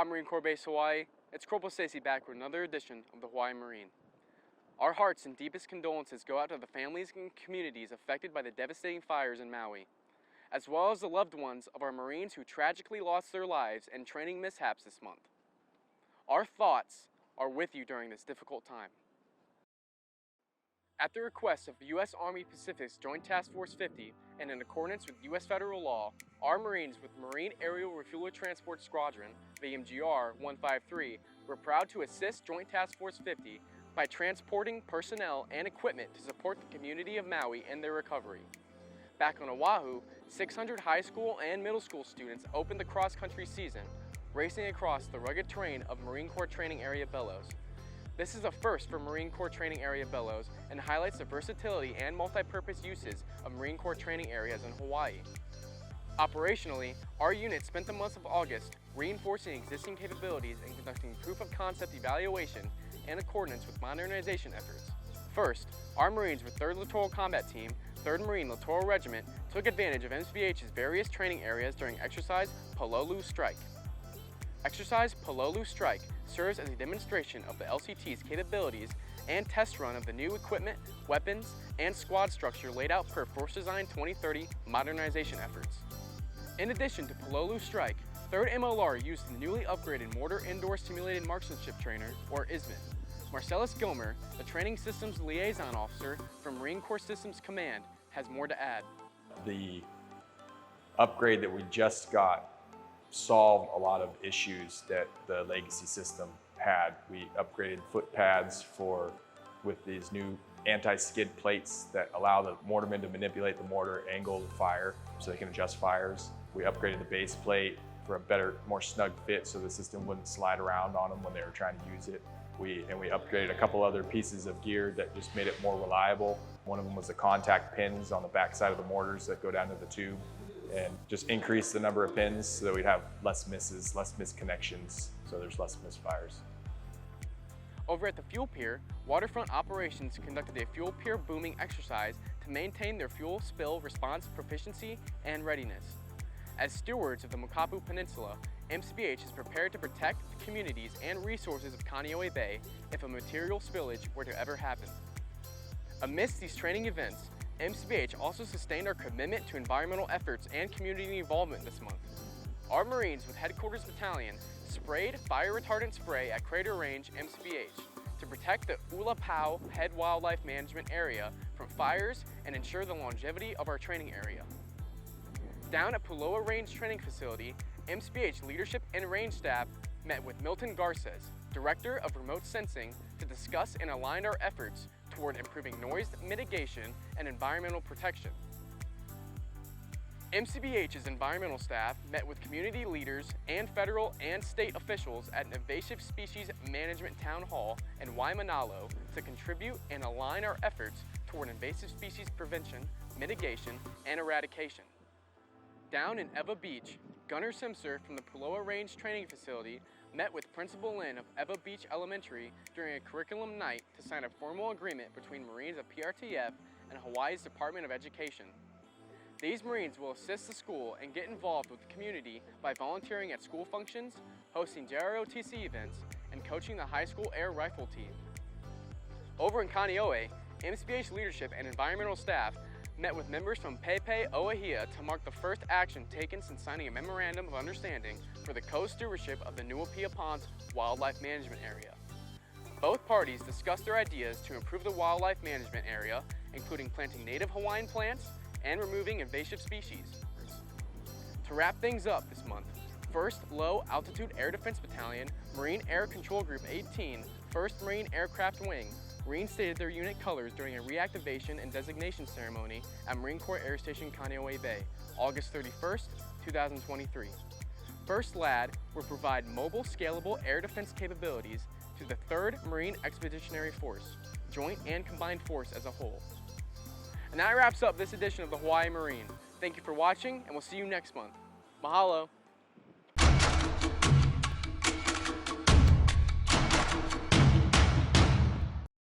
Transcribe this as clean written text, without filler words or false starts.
Aloha Marine Corps Base, Hawaii. It's Corporal Stacy back with another edition of the Hawaii Marine. Our hearts and deepest condolences go out to the families and communities affected by the devastating fires in Maui, as well as the loved ones of our Marines who tragically lost their lives in training mishaps this month. Our thoughts are with you during this difficult time. At the request of U.S. Army Pacific's Joint Task Force 50 and in accordance with U.S. federal law, our Marines with Marine Aerial Refueler Transport Squadron, VMGR 153, were proud to assist Joint Task Force 50 by transporting personnel and equipment to support the community of Maui in their recovery. Back on Oahu, 600 high school and middle school students opened the cross-country season, racing across the rugged terrain of Marine Corps Training Area Bellows. This is a first for Marine Corps Training Area Bellows and highlights the versatility and multi-purpose uses of Marine Corps training areas in Hawaii. Operationally, our unit spent the month of August reinforcing existing capabilities and conducting proof of concept evaluation in accordance with modernization efforts. First, our Marines with 3rd Littoral Combat Team, 3rd Marine Littoral Regiment took advantage of MCBH's various training areas during Exercise Palolu Strike. Exercise Palolu Strike serves as a demonstration of the LCT's capabilities and test run of the new equipment, weapons, and squad structure laid out per Force Design 2030 modernization efforts. In addition to Palolu Strike, 3rd MLR used the newly upgraded Mortar Indoor Simulated Marksmanship Trainer, or ISMIT. Marcellus Gilmer, the Training Systems Liaison Officer from Marine Corps Systems Command, has more to add. The upgrade that we just got solved a lot of issues that the legacy system had. We upgraded foot pads with these new anti-skid plates that allow the mortarmen to manipulate the mortar angle of the fire so they can adjust fires. We upgraded the base plate for a better, more snug fit so the system wouldn't slide around on them when they were trying to use it. We upgraded a couple other pieces of gear that just made it more reliable. One of them was the contact pins on the back side of the mortars that go down to the tube, and just increase the number of pins so that we'd have less misses, less misconnections, so there's less misfires. Over at the Fuel Pier, Waterfront Operations conducted a fuel pier booming exercise to maintain their fuel spill response proficiency and readiness. As stewards of the Makapu Peninsula, MCBH is prepared to protect the communities and resources of Kaneohe Bay if a material spillage were to ever happen. Amidst these training events, MCBH also sustained our commitment to environmental efforts and community involvement this month. Our Marines with Headquarters Battalion sprayed fire retardant spray at Crater Range MCBH to protect the Ulapau Head Wildlife Management Area from fires and ensure the longevity of our training area. Down at Puloa Range Training Facility, MCBH leadership and range staff met with Milton Garces, Director of Remote Sensing, to discuss and align our efforts toward improving noise mitigation and environmental protection. MCBH's environmental staff met with community leaders and federal and state officials at an Invasive Species Management Town Hall in Waimanalo to contribute and align our efforts toward invasive species prevention, mitigation, and eradication. Down in Eva Beach, Gunner Simser from the Puloa Range Training Facility met with Principal Lynn of Eva Beach Elementary during a curriculum night to sign a formal agreement between Marines of PRTF and Hawaii's Department of Education. These Marines will assist the school and get involved with the community by volunteering at school functions, hosting JROTC events, and coaching the high school air rifle team. Over in Kaneohe, MCBH leadership and environmental staff met with members from Pepe Oahia to mark the first action taken since signing a memorandum of understanding for the co-stewardship of the Nuapia Ponds Wildlife Management Area. Both parties discussed their ideas to improve the wildlife management area, including planting native Hawaiian plants and removing invasive species. To wrap things up this month, 1st Low Altitude Air Defense Battalion, Marine Air Control Group 18, 1st Marine Aircraft Wing, reinstated their unit colors during a reactivation and designation ceremony at Marine Corps Air Station Kaneohe Bay, August 31st, 2023. 1st LAD will provide mobile, scalable air defense capabilities to the 3rd Marine Expeditionary Force, Joint and Combined Force as a whole. And that wraps up this edition of the Hawaii Marine. Thank you for watching, and we'll see you next month. Mahalo!